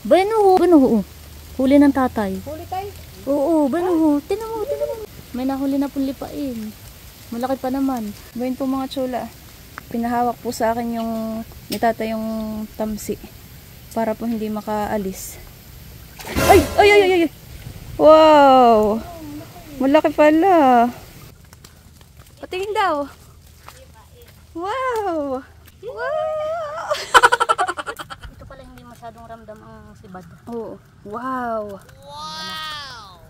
Banuho, banuho. Huli ng tatay. Huli tayo. Oo, banuho. Tinan mo, tinan mo. May nahuli na pong lipain. Malaki pa naman. Bayan po mga chula. Pinahawak po sa akin yung ni tatay yung tamsi. Para po hindi makaalis. Ay! Ay! Ay! Ay! Ay! Wow! Malaki pala. Patingin daw. Wow! Wow! Ito pala hindi masyadong ramdam ang sibad. Oh, wow! Wow!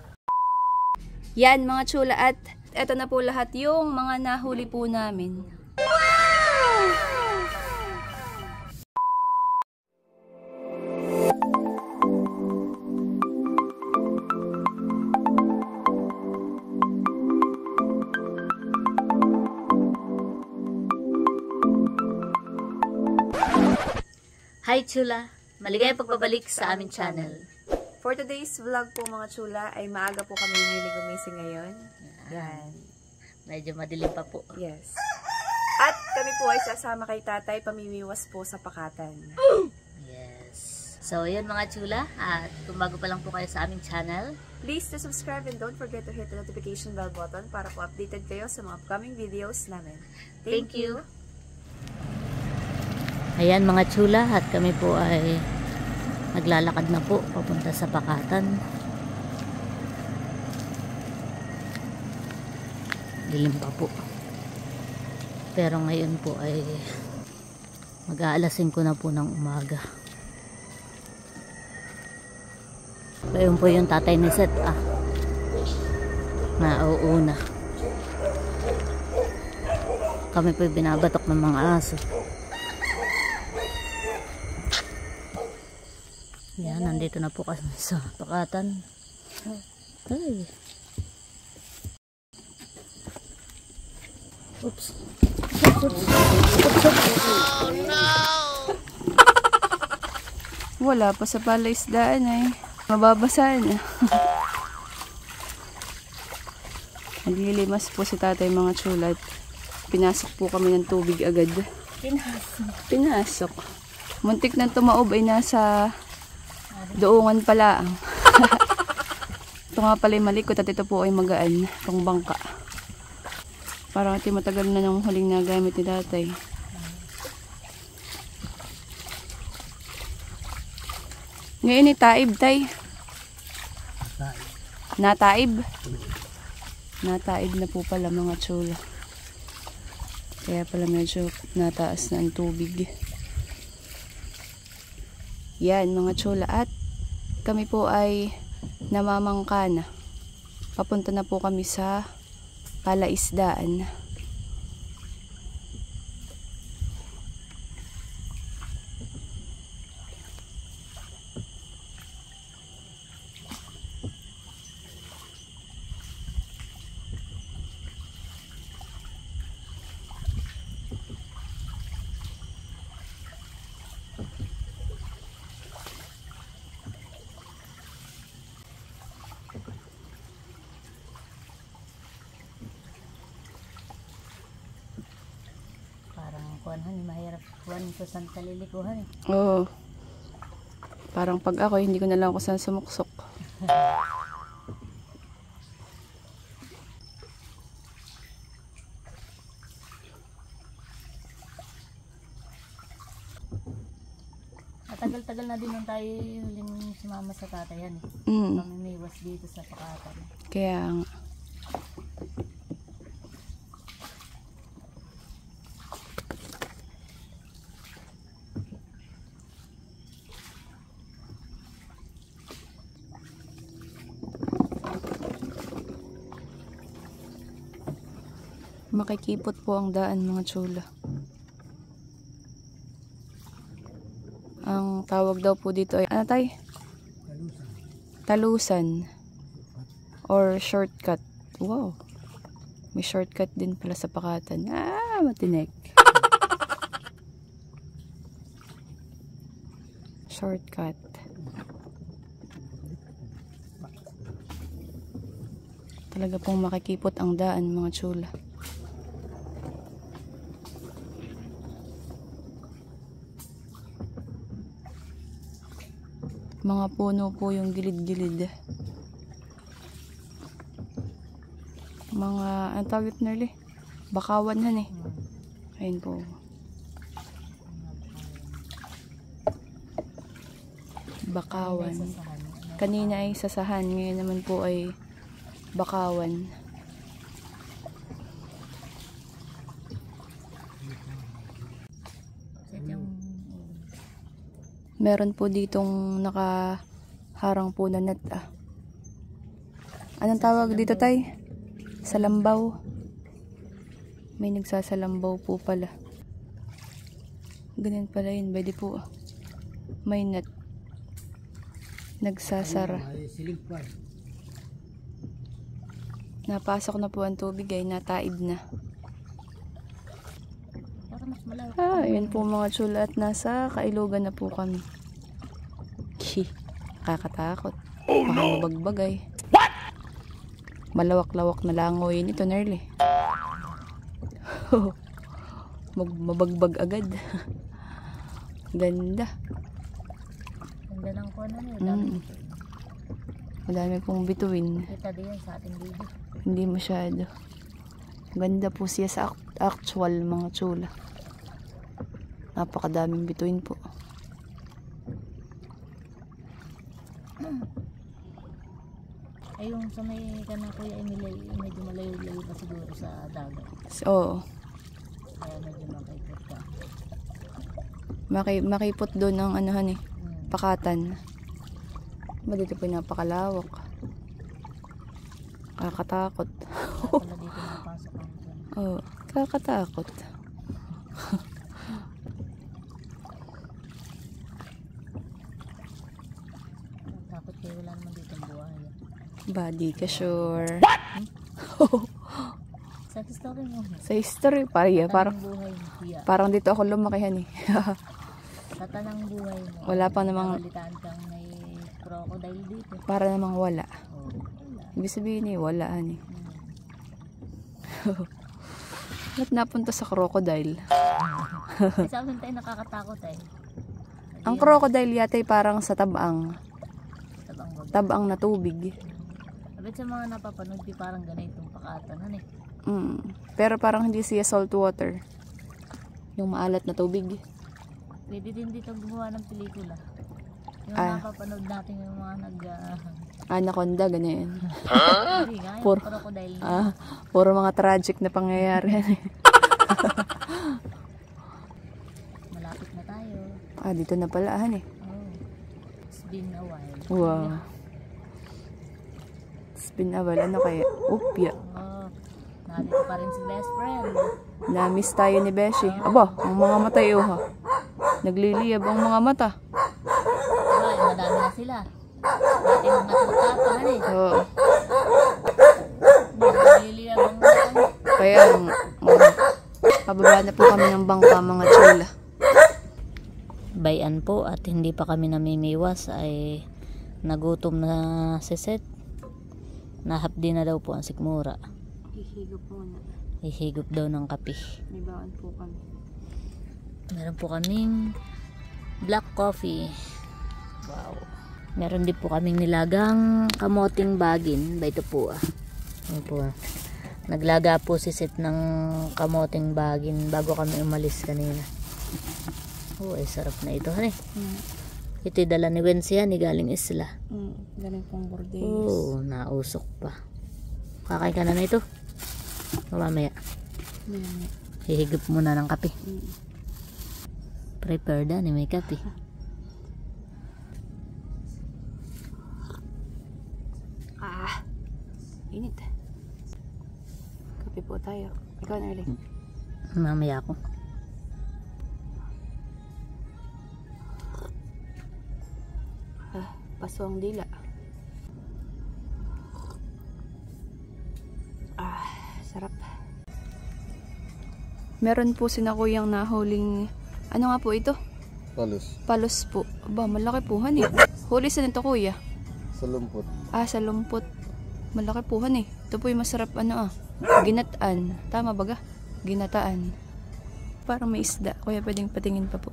Yan mga chula, at eto na po lahat yung mga nahuli po namin. Hi Chula! Maligayang pagbabalik sa aming channel. For today's vlog po mga chula, ay maaga po kami nili gumising ngayon. Yan. Medyo madilim pa po. Yes. At kami po ay sasama kay tatay, pamimiwas po sa Pakatan. Yes. So yun mga chula, at kung bago pa lang po kayo sa aming channel, Please to subscribe and don't forget to hit the notification bell button para po updated kayo sa mga upcoming videos namin. Thank you! Ayan mga chula, at kami po ay naglalakad na po papunta sa Pakatan. Dilim pa po. Pero ngayon po ay mag-aalasin ko na po ng umaga. Ayun po yung tatay ni Seth na uuna. Kami po binabatok ng mga aso. Yan, nandito na po kami sa Pakatan. Ay. Oops. Oops, oops. Oops, oops. Oh no! Wala pa sa palaisdaan ay mababasa na. Naglilimas po si tatay mga chulat. Pinasok po kami ng tubig agad. Pinasok. Muntik na tumaob ay nasa doongan pala. Ito nga pala yung malikot at ito po ay magaan. Itong bangka. Parang ito matagal na ng huling nagamit ni tatay. Ngayon ni taib tay. Nataib. Nataib na po pala mga chula. Kaya pala medyo nataas na ang tubig. Yan mga chula, at kami po ay namamangka na. Papunta na po kami sa palaisdaan. Mahirap kuhan ko saan kalilikuhan eh. Oo. Parang pag ako, hindi ko na lang kung saan sumuksok. Matagal-tagal na din nung tayo huling sumama sa tatayan eh. Pamimiwas dito sa Pakatan. Kaya nga. Makikipot po ang daan mga chula. Ang tawag daw po dito ay ano tay? Talusan. Or shortcut. Wow. May shortcut din pala sa Pakatan. Ah, matinik. Shortcut. Talaga pong makikipot ang daan mga chula. Mga puno po yung gilid-gilid. Mga, ang tawag ito Nerly? Bakawan han eh. Ayun po. Bakawan. Kanina ay sasahan. Ngayon naman po ay bakawan. Meron po ditong nakaharang po na net. Anong tawag dito tay? Salambaw. May nagsasalambaw po pala. Ganyan pala yun. Pwede po. May net. Nagsasara. Napasok na po ang tubig ay nataib na. Yun po mga chula at nasa Kailogan na po kami. Kakatakot. Baka mabagbagay. Malawak-lawak na langoy nito Nerly. Mabagbag agad. Ganda. Ganda ng kuno niyo. Madami pong bituin. Kita din sa ating video. Hindi masyado. Ganda po siya sa actual mga chula. Napakadaming bituin po. Ay yung sa may kanang Kuya Emily, medyo malayo-layo pa siguro sa dagat. Oo. Kaya medyo makaipot pa. Makipot doon ang anuhan eh. Pakatan. Ba dito po napakalawak. Kakatakot. Wala dito napasok ang dyan. Oo. Kakatakot. Takot kayo wala naman dito ang buhay. Body ka sure. Sa story mo. Sa history parang Buhay mo, kuya. parang dito ako lumakihan eh. Sa tanang buhay mo. Wala pa namang Balitaan kang may crocodile dito. para namang wala. Oh, wala. Ibig sabihin eh wala ani. Ba't napunta sa crocodile? Kasi sa amin tayo nakakatakot eh. Ang crocodile yata ay parang sa tabang. Tabang wag. Tabang na tubig. Abit sa mga napapanood di parang ganitong pakatanan eh. Pero parang hindi siya salt water. Yung maalat na tubig. Pwede din dito gumawa ng pelikula. Yung napapanood natin yung mga Anaconda, ganyan. Hindi nga, yung Puro- crocodile na. Puro mga tragic na pangyayari. Malapit na tayo. Dito na pala eh. Oh, it's been a while. Wow. It's been a while. Ano kaya? Upya. Oh, nandito pa rin si best friend. Na-miss tayo ni Beshi. Aba, ang mga mata ha. Nagliliyab ang mga mata. Ay, madami na sila. Dati mga tutapahan eh. Oo. Nagliliyab ang mga. Kaya, pababa na po kami ng bangka mga chula. Bayan po at hindi pa kami namimiwas ay nagutom na si Seth. Nahapdi na daw po ang sikmura. Hihigop muna. Ihigop daw ng kape. May bawaan po kami. Meron po kaming black coffee. Wow. Meron din po kaming nilagang kamoting bagin. Ba ito po Ito po Naglaga po si Seth ng kamoting bagin bago kami umalis kanina. Ay sarap na ito. Ito'y dala ni Wensia ni galing isla. Galing pong Bordeaux. Nausok pa. Kakain ka na ito. Mamaya. Hihigop muna ng kape. Prepare na ni may kape. Init. Kape po tayo. Ikaw na ulit. Mamaya ako. Paso ang dila. Sarap. Meron po si na kuyang nahuling, ano nga po ito? Palos. Palos po. Aba, malaki po han eh. Huli sa nito kuya? Sa lumpot. Sa lumpot. Malaki po han eh. Ito po yung masarap ginataan. Tama baga? Ginataan. Parang may isda. Kuya pwedeng patingin pa po.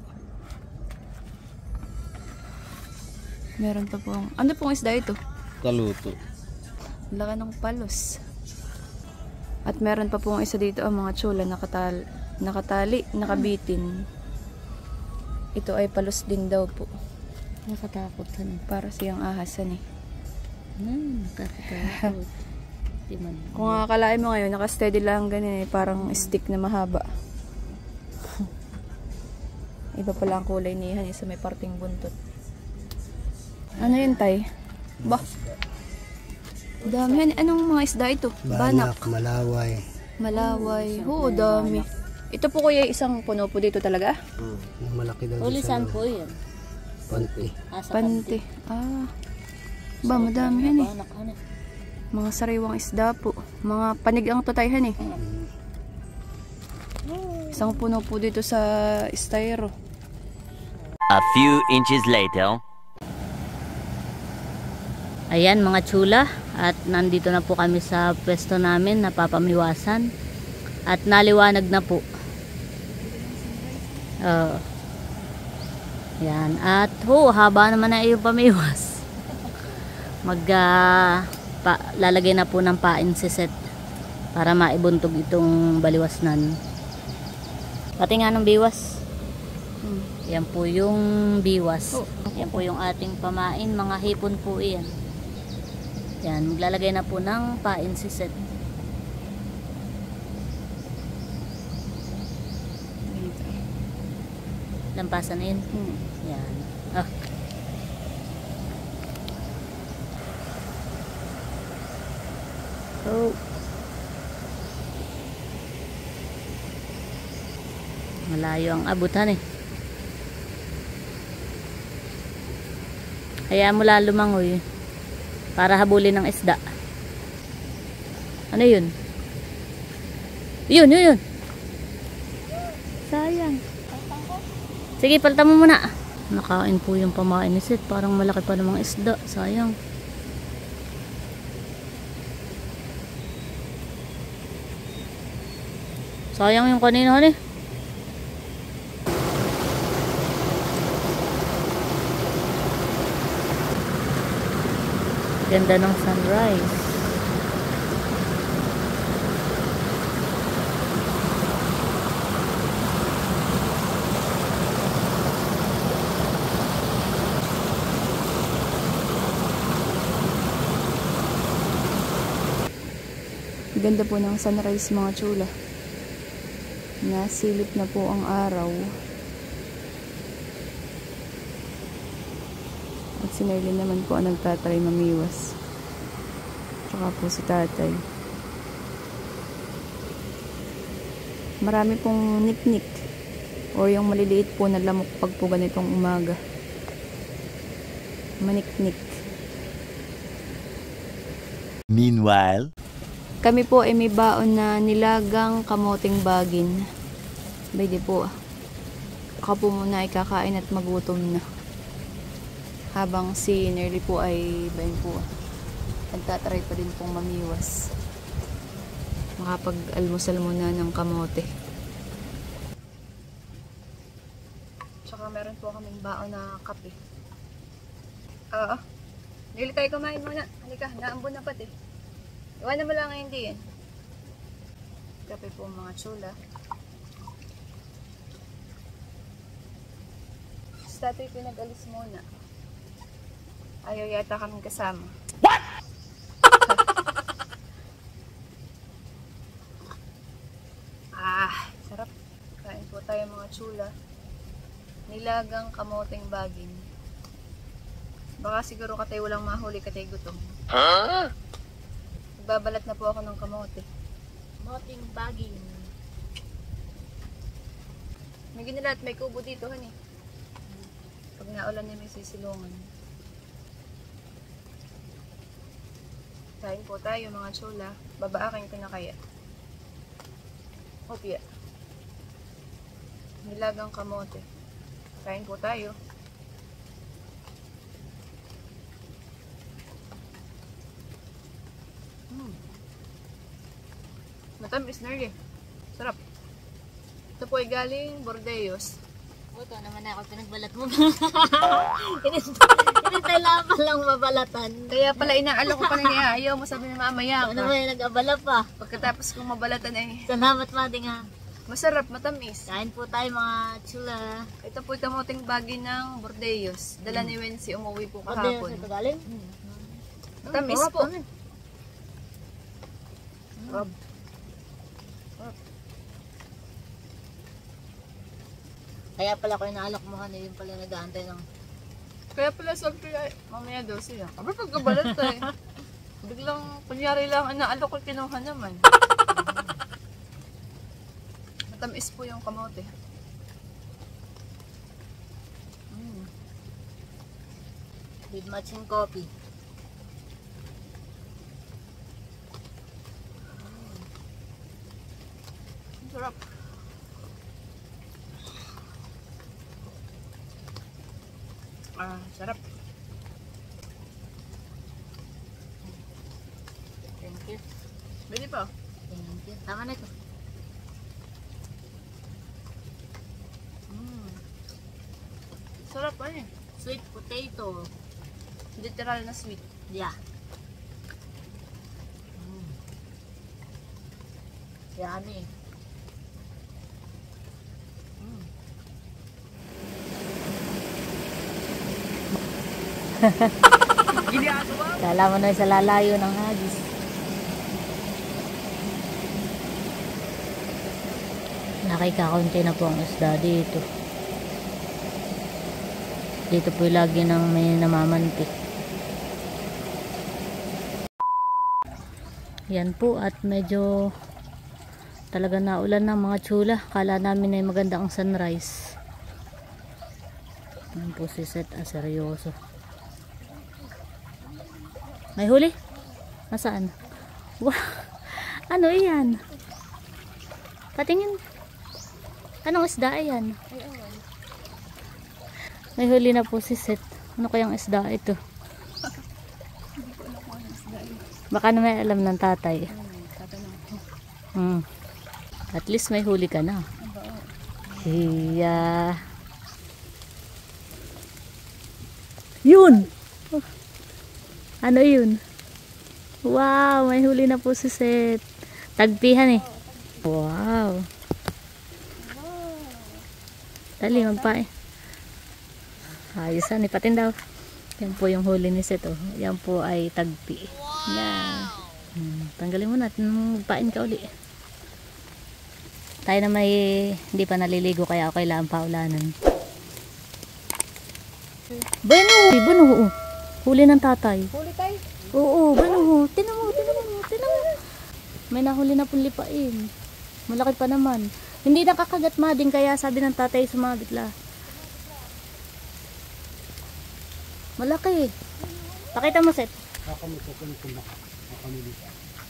Meron pa pong, ano pong isda ito? Kaluto. Laki ng palos. At meron pa pong isa dito ang mga tsula nakatali, nakabitin. Ito ay palos din daw po. Nakatakot han. Para siyang ahasan eh. Nakatakot. Di man. Kung akalain mo ngayon, nakasteady lang ganyan eh. Parang stick na mahaba. Iba pala ang kulay niya sa may parting buntot. Ano yun, tay? Bah. Dami yan. Anong mga isda ito? Banak, malaway. Malaway. Oo, dami. Ito po kuya isang puno po dito talaga? Malaki daw Huli saan po yan? Panti. Sa Pante. Ah. Ba, madami yan eh. Banak, ano? Mga sariwang isda po. Mga panig ang tatayhan eh. Isang puno po dito sa styro. A few inches later. Ayan mga chula, at nandito na po kami sa pwesto namin, napapamiwasan at naliwanag na po. Yan, at haba naman na yung pamiwas. Lalagay na po ng pain si Seth para maibuntog itong baliwasnan. Pati nga ng biwas. Yan po yung biwas. Yan po yung ating pamain, mga hipon po iyan. Yan, maglalagay na po ng pain si Seth. Lampasan na yun. Yan. Ah. So, malayo ang abutan eh. Hayaan mo lalo lumangoy para habulin ng isda. Ano yun? Yun. Sayang. Sige, palta mo muna. Nakain po yung pamain ni Seth. Parang malaki pa namang isda. Sayang. Sayang yung kanina eh. Ganda ng sunrise. Ganda po ng sunrise mga chula. Nasilip na po ang araw. At si Nerlin naman po ang nagtatry mamiwas. Tsaka po si tatay. Marami pong niknik o yung maliliit po na lamok pag po ganitong umaga. Maniknik. Meanwhile, Kami po ay may baon na nilagang kamoting bagin. Pwede po. Ako po muna ay kakain at magutom na. Habang si Nerly po ay bayan po. Nagtatry pa din pong mamiwas. Makapag-almusal muna ng kamote. Tsaka meron po kaming baon na kape. Oo. Nerly, tayo kumain muna. Halika, naambon na pati. Iwanan mo lang ngayon din. Kape po mga chula. Sa tatay pinag-alis muna. Ayaw yata kaming kasama. What? Sarap. Kain po tayo mga chula. Nilagang kamoting bagin. Baka siguro katay walang mahuli, katay gutom. Huh? Babalat na po ako ng kamote. Kamoting bagin. May ginilat, may kubo dito, honey. Pag naulan na may sisilungan. Kain po tayo mga chula. Babaakin ko na kaya. Opya. Nilagang kamote. Kain po tayo. Matamis na rin. Sarap. Ito po ay galing Bordeos. Ito naman ako, pinagbalat mo. Hinintay lang mabalatan. Kaya pala inaalok ko pa na ayaw mo sabi ni mamaya Ano ka. ba yung nag-abala pa? Pagkatapos kong mabalatan ay Salamat mading ha. masarap, matamis. Kain po tayo mga chula. Ito po kamuting bagi ng Bordeos. Dala ni Wency, umuwi po Pwede kahapon. sa ito galing? Matamis po. Kaya pala ko inaalok mo ano yung pala nag-aantay ng... Kaya pala sabi ko, ay, mamaya daw siya. Aba, pagkabalat eh. Biglang, kunyari lang, inaalok ko kinuha naman. Matamis po yung kamote. With matching coffee. Sarap. Sarap. Thank you. Bili pa. Thank you. Tama na ito. Sarap ano eh. Sweet potato. Literal na sweet. Yeah. Yummy. Kala mo na sa lalayo ng hagis. Nakikakunti na po ang isda dito. Dito po lagi nang may namamantik. Yan po at medyo talaga naulan ng mga chula. Kala namin ay maganda ang sunrise. Yan po si Seth seryoso. May huli? Nasaan? Wow! Ano iyan? Patingin. Anong isda iyan? May huli na po si Seth. Ano kayang isda ito? Baka na may alam ng tatay. At least may huli ka na. Iya. Yun! Ano yun? Wow! May huli na po si Seth. Tagpihan eh. Wow! Dali, magpain. Ayos na, ipatin daw. Yan po yung huli ni Seth. Oh. Yan po ay tagpi. Yan. Tanggalin mo na. Magpain ka uli. Tayo na may hindi pa naliligo kaya ako kailangan paulanan. Bueno! Huli ng tatay. Huli tayo. Oo, bueno. Tinan mo. May nahuli na pong lipain. Malaki pa naman. Hindi nakakagat mading kaya sabi ng tatay sumabit la. Malaki. Pakita mo, Seth.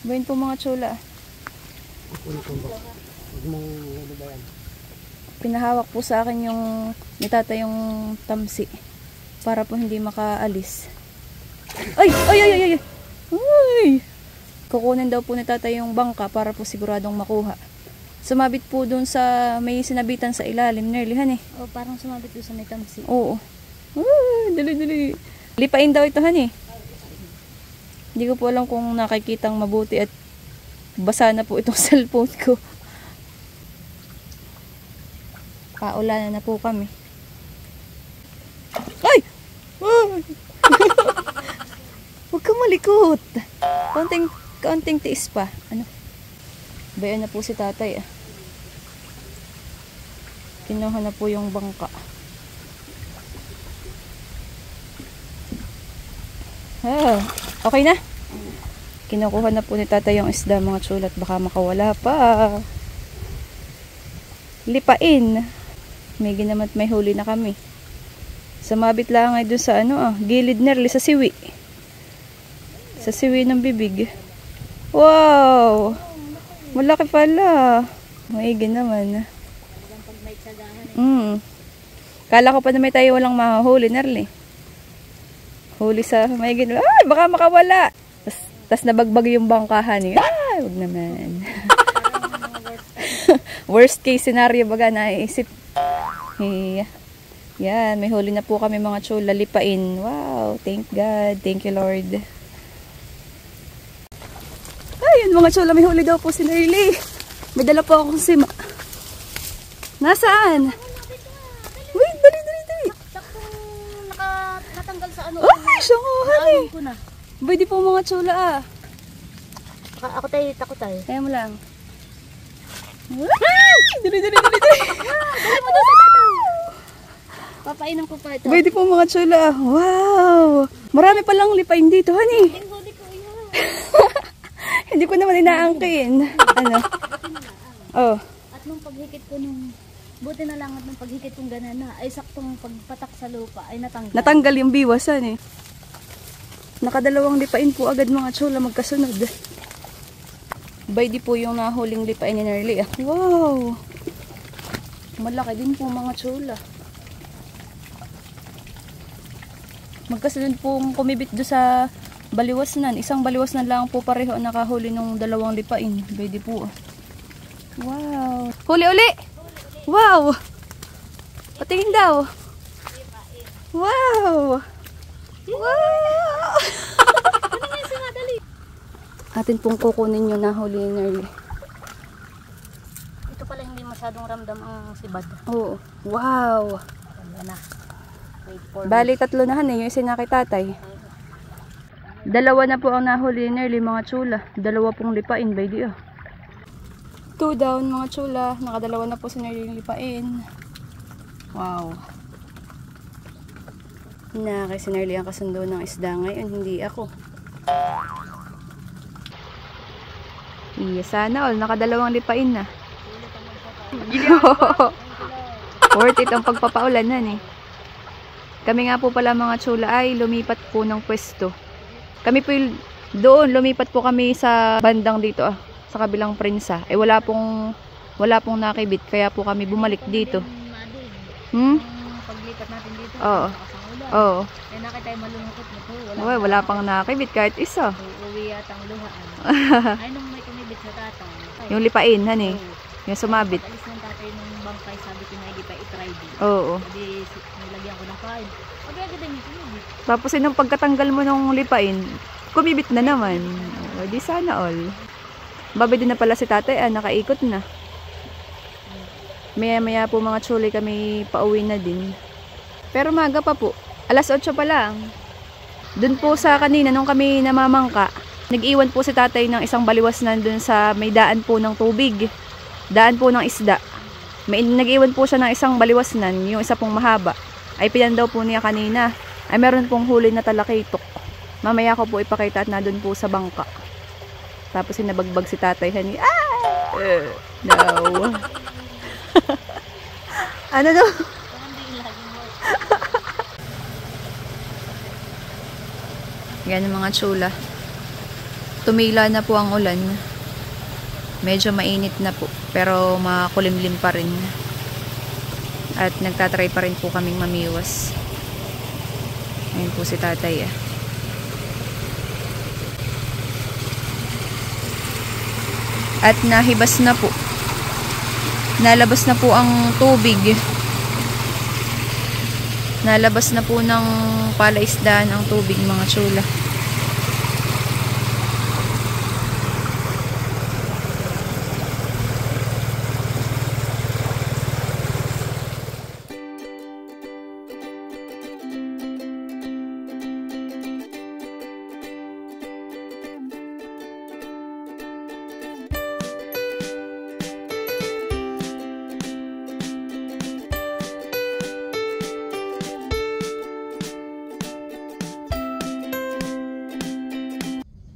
Bayin po mga chula. Pinahawak po sa akin yung ni tata yung tamsi para po hindi makaalis. Ay! Kukunin daw po ni tata yung bangka para po siguradong makuha. Sumabit po dun sa may sinabitan sa ilalim. Nerlihan eh. Oh, parang sumabit doon sa may tamsi. Oo. Dali. Lipain daw ito han eh. Hindi ko po alam kung nakikitang mabuti at basa na po itong cellphone ko. Paulanan na po kami. Ay! Huwag ka malikot. Kaunting tiis pa. Ano? Bayan na po si tatay ah. Kinuha na po yung bangka. Okay na. Kinukuha na po ni tatay yung isda mga chulat. Baka makawala pa. Lipain. May ginamat may huli na kami. Sumabit lang ay dun sa gilid nerli sa siwi. Sa siwi ng bibig. Wow! Malaki pala. Maigi naman. Kala ko pa na may tayo walang mahuli nerli. Huli sa maigi. Ay! Baka makawala! Tas nabagbag yung bangkahan. Ay! Wag naman. Worst case scenario baga naisip. Yan, may huli na po kami mga chula, lipain. Wow, thank God. Thank you, Lord. Ayun mga chula, may huli daw po si Nerly. May dala po akong sima. Nasaan? Wait, dali. Saktong natanggal sa ano. Ay, syunguhan eh. Ko na. Pwede po mga chula ah. Ako tayo, takot tayo. Kaya mo lang. Ay! Dali. Dali mo daw sa tatay. Papainom ko pa ito. Pwede po mga chula. Wow! Marami palang lipain dito, honey. Huli ko yan. Hindi ko naman inaangkin. Ano? Oh. At nung paghikit ko buti na lang at nung paghikit kong ganana, ay saktong pagpatak sa lupa ay natanggal. Natanggal yung biwasan eh. Nakadalawang lipain po agad mga chula magkasunod. Baydi po yung nahuling lipain ni Nerly ah. Wow! Malaki din po mga chula. Magkasunod pong kumibit do sa baliwasnan. Isang baliwasnan lang po pareho ang nakahuli ng dalawang lipain. Baydi po ah. Wow! Huli! Wow! Patingin daw. Wow! Wow! Atin pong kukunin yung nahuli ni Nerly. Ito pala hindi masyadong ramdam ang sibad. Oo. Wow! Wala na. Wait for Bali, 3 na han eh. Yung isa na kay tatay. 2 na po ang nahuli ni Nerly mga chula. 2 pong lipain. Baydi ah. 2 down mga chula. Nakadalawa na po si Nerly yung lipain. Wow. Na kay si Nerly ang kasundo ng isda ngayon. Hindi ako. Iya, sana all. Nakadalawang lipain na. Worth it ang pagpapaulan eh. Kami nga po pala mga chula ay lumipat po ng pwesto. Kami po doon, lumipat po kami sa bandang dito ah. Sa kabilang prinsa. Eh wala pong nakibit. Kaya po kami bumalik dito. paglipat natin dito. Oo. Oo. Eh nakita tayo malungkot na po. Wala pang nakibit kahit isa. Uuwi yata ang luhaan. Ay nung may kumibit sa tatay. Yung lipain, hani. Yung sumabit. Alis ng tatay ng bangkay, sabi ko na hindi pa i-try dito. Oo. Hindi, nilagyan ko ng kain. Agad din yung kumibit. Tapos nung pagkatanggal mo nung lipain, kumibit na naman. O, di sana all. Babi din na pala si tatay, nakaikot na. Maya po mga chuli kami pauwi na din. Pero maga pa po. Alas 8 pa lang. Doon po sa kanina, nung kami namamangka, nag-iwan po si tatay ng isang baliwasnan doon sa may daan po ng tubig. Daan po ng isda. Nag-iwan po siya ng isang baliwasnan, yung isa pong mahaba. Ay pinandaw po niya kanina. Ay meron pong huli na talakitok. Mamaya ko po ipakita at na doon po sa bangka. Tapos sinabagbag si tatay, hani. No. Ano no? Yan mga chula. Tumila na po ang ulan. Medyo mainit na po. Pero makulimlim pa rin. At nagtatry pa rin po kaming mamiwas. Ayun po si tatay . At nahibas na po. Nalabas na po ang tubig. Nalabas na po ng palaisdaan ang tubig mga chula.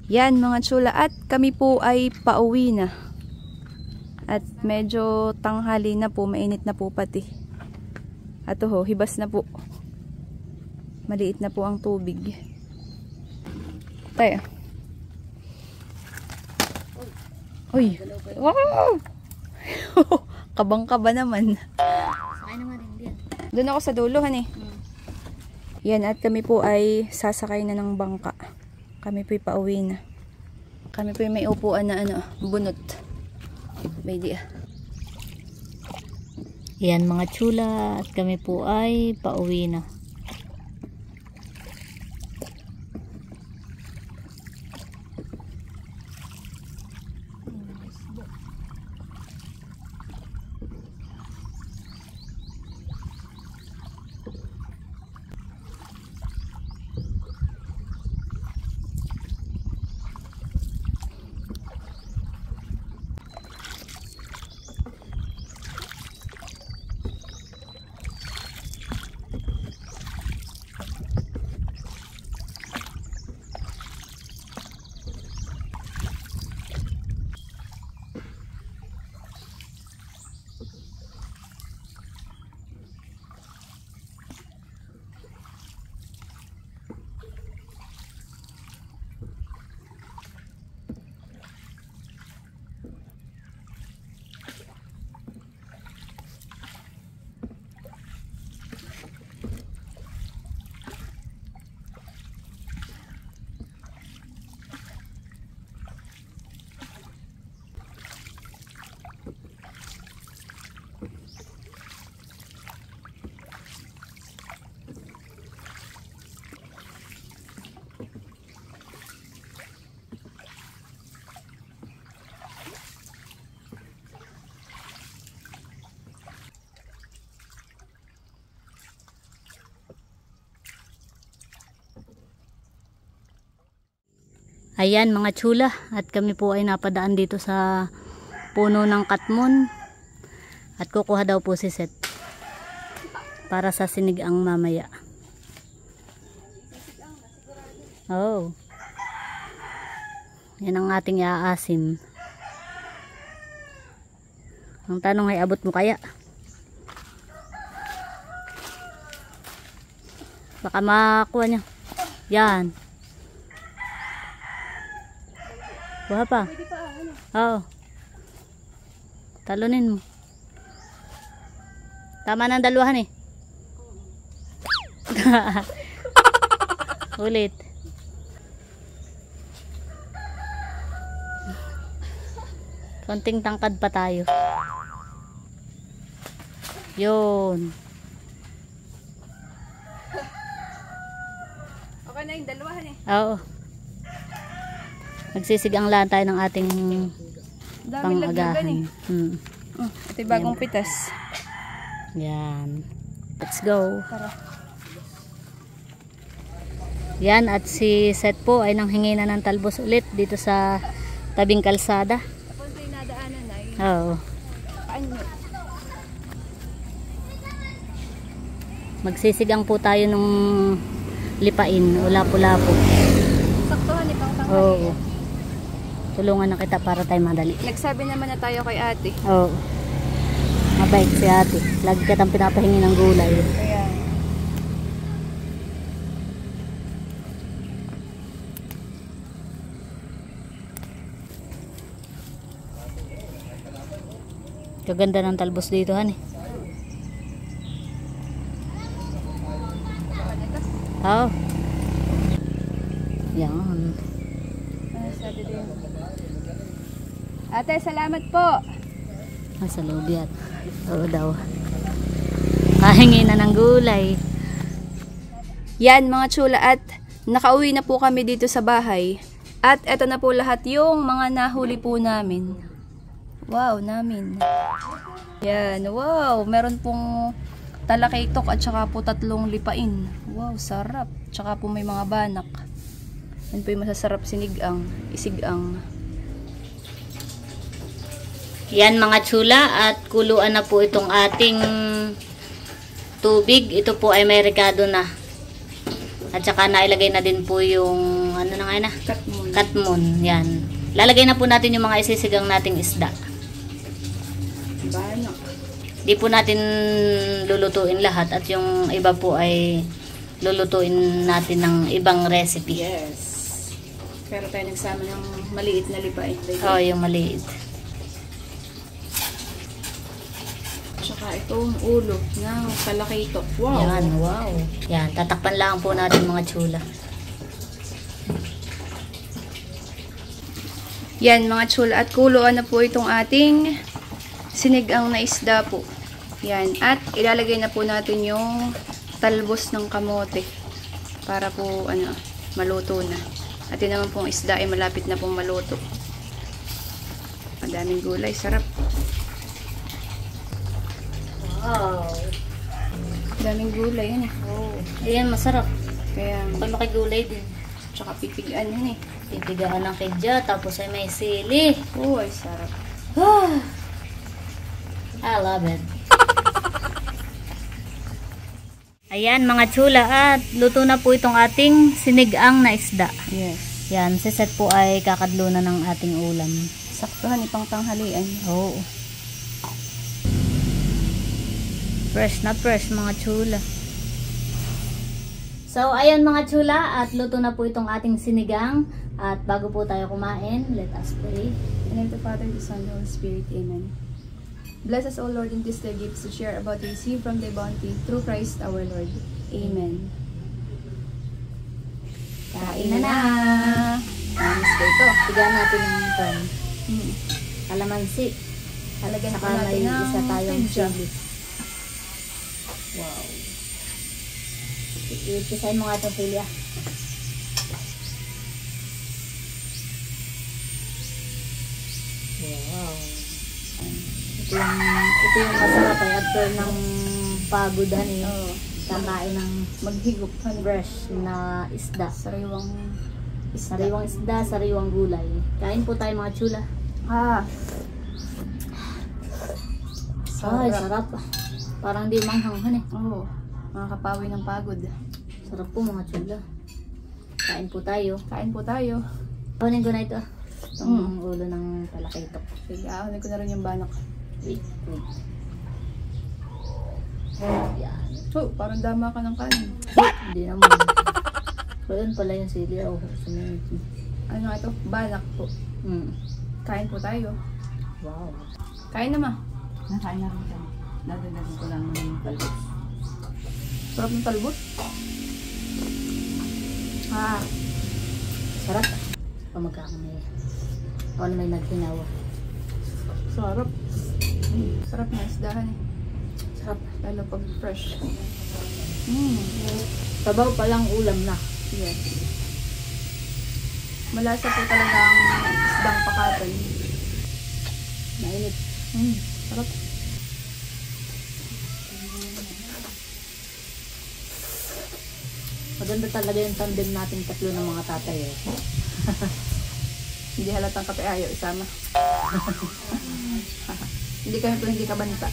Yan mga chula, at kami po ay pauwi na. At medyo tanghali na po, mainit na po pati. At hibas na po. Maliit na po ang tubig. Tayo. Uy! Wow! Kabang-kaba naman. Sakay naman rin din. Doon ako sa dulo, hani. Yan, at kami po ay sasakay na ng bangka. Kami po'y pauwi na. Kami po'y may upuan na bunot. Baby. Yan mga chula, at kami po ay pauwi na. Ayan mga chula, at kami po ay napadaan dito sa puno ng katmon at kukuha daw po si Seth para sa sinigang mamaya. Oh, yan ang ating iaasim. Ang tanong ay abot mo kaya? Baka makuha niya. Yan. Buha pa. Oo. Talunin mo. Tama ng dalawahan eh. Ulit. Konting tangkad pa tayo. Yun. Okay na yung dalawahan eh. Oo. Nagsisigang lang tayo ng ating Dami laglagan pang-agahan. Ito yung bagong pitas. Yan. Let's go. Tara. Yan, at si Seth po ay nanghingi na ng talbos ulit dito sa tabing kalsada. Tapos yung nadaanan na yun. Oo. Paano? Magsisigang po tayo nung lipain o lapu-lapu. Saktuhan ipang tanghali. Oo. Tulungan na kita para tayo madali. Nagsabi naman na tayo kay ate. Oo. Mabait si ate. Lagi kitang pinapahingi ng gulay. Kaya. Kaganda ng talbos dito, han eh. Oo. Yan. Ano sabi din? Ate, salamat po. Nasa loob yan. Oo daw. Kahingi na ng gulay. Yan mga chula, at nakauwi na po kami dito sa bahay. At eto na po lahat yung mga nahuli po namin. Wow, namin. Yan, wow. Meron pong talakaitok at saka po 3 lipain. Wow, sarap. Tsaka po may mga banak. Yan po yung masasarap sinigang, isigang. Yan mga chula, at kuluan na po itong ating tubig. Ito po ay may rekado na. At saka nailagay na din po yung ano na nga na? Katmon. Katmon. Yan. Lalagay na po natin yung mga isisigang nating isda. Banak. Di po natin lulutuin lahat, at yung iba po ay lulutuin natin ng ibang recipe. Yes. Pero tayo nagsama ng maliit na lipain. Oh, yung maliit. Tsaka itong ulo ng talakaitok. Wow. Yan, wow. Yan, tatakpan lang po natin mga chula. Yan mga chula, at kuluan na po itong ating sinigang na isda po. Yan. At ilalagay na po natin yung talbos ng kamote para po maluto na. At yun naman pong isda ay malapit na pong maluto. Madaming gulay. Sarap. Wow. Daming gulay yan eh. Oh. Ayan, masarap. Kaya, Baka makigulay din. tsaka pipigaan yan eh. Pipigaan ng kidya, tapos ay may sili. Oh, ay sarap. I love it. Ayan mga chula, at luto na po itong ating sinigang na isda. Yes. Yan, si Seth po ay kakadlo na ng ating ulam. Saktuhan ipang tanghalian. Oo. Fresh na fresh mga chula. So, ayan mga chula, at luto na po itong ating sinigang. At bago po tayo kumain, let us pray. In the name of the Father, the Son, and the Holy Spirit. Amen. Bless us, O Lord, in this thy gifts to share about the receive from thy bounty through Christ our Lord. Amen. Kain na na. Mamis ko ito. Tigaan natin ng pan. Hmm. Kalamansi. Halagyan Saka po natin may ng isa tayong medya. chili. Wow. Ipisahin mo nga itong chili ah. Wow. Ito yung masarap ay after ng pagodan eh. Oo. Kakain ng Maghigop. fresh na isda. Sariwang isda. Sariwang isda, sariwang gulay. Kain po tayo mga chula. Ah. Ay, sarap. Parang di manghanghan eh. Oo. Makakapawi ng pagod. Sarap po mga chula. Kain po tayo. Kain po tayo. Kunin ko na ito. Itong ulo ng talakitok. Sige, ahonin ko na rin yung banak. Wait. Yan. Oh, parang dama ka ng kanin. Hindi naman. So, yun pala yung sili. Oh, sumunod. Ano nga ito? Banak po. Kain po tayo. Wow. Kain na ma. Nakain na rin siya. Nadagdagan ko lang ng talbos. Sarap ng talbos. Ah. Sarap. Pamagkakamay. Ano may naghinawa. Sarap. Sarap na isdahan eh. Sarap. Lalo pag fresh. Sabaw palang ulam na. Yes. Malasa po talaga ang isdang pakatan. Mainit. Sarap. Maganda talaga yung tandem natin tatlo ng mga tatay eh. Hindi halatang kape ayaw isama. Hindi kami po hindi kabanta.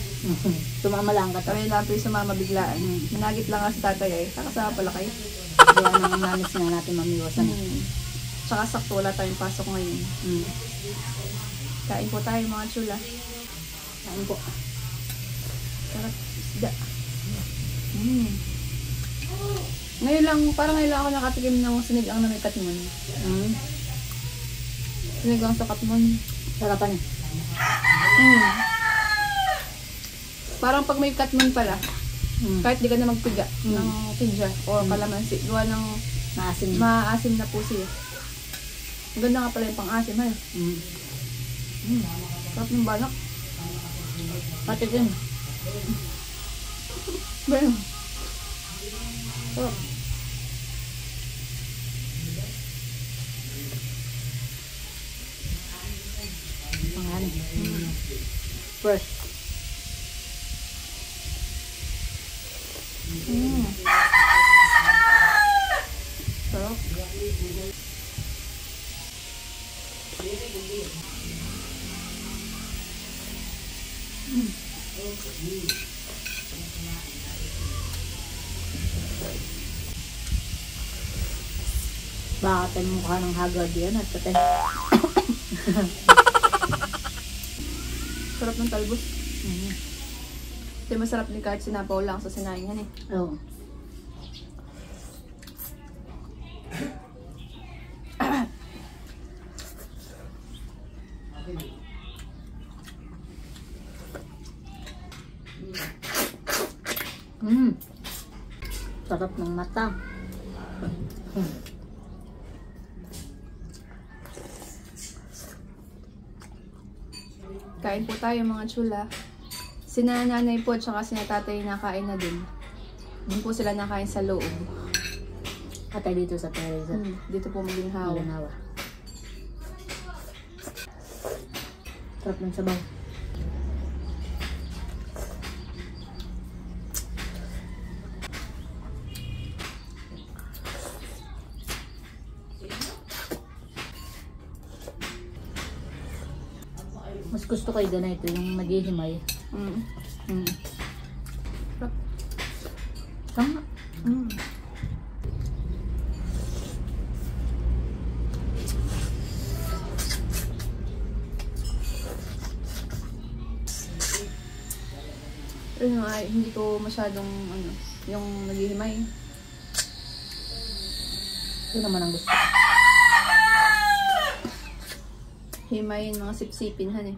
Sumama lang ka. Kami lang po yung sumama biglaan. Managit lang nga si tatay eh. Kakasama pala kayo. Gawa ng manis nga natin mamiwasan. Tsaka sakto wala tayong pasok ngayon. Kain po tayo mga chula. Kain po. Sarap isda. Ngayon lang, parang ngayon lang ako nakatikim ng sinigang na may katmon. Sinigang sa katmon. Sarapan eh. Parang pag may katmon pala, kahit di ka na magpiga ng kidya o kalamansi, gawa ng Maasim. maasim na po siya. Ang ganda nga pala yung pang-asim ha. Sarap ng banak. Pati din. Ba yun? Sarap. Pangalan. Fresh. Sarap. Bakit ang mukha ng hagard yan at patay. Sarap ng talbos. Ito yung masarap din kahit sinapaw lang sa sinaingan eh. Oo. Sarap ng mata. Kain po tayo mga chula. Sina nanay po at saka sina tatay nakain na din. Doon po sila nakain sa loob. Atay dito sa terrace. Dito po maging hawa. Hawa. Sarap ng sabaw. Mas gusto ko yung ganito, yung maghihimay. Tama. Pero nga, hindi ko masyadong yung naghihimay. Ito naman ang gusto ko. Himayin mga sipsipin han eh.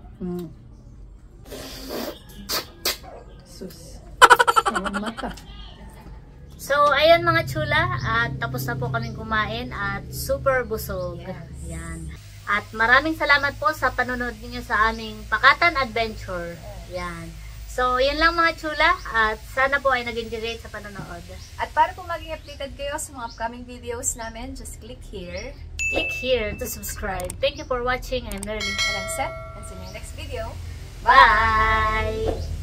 Sus. Ang mata. So, ayan mga chula, at tapos na po kaming kumain at super busog. Yan. At maraming salamat po sa panonood niyo sa aming Pakatan Adventure. Yan. So, yan lang mga chula, at sana po ay nag-enjoy sa panonood. At para po maging updated kayo sa mga upcoming videos namin, just click here. Click here to subscribe. Thank you for watching. I'm Nerly. And I'm Seth. And see you in the next video. Bye!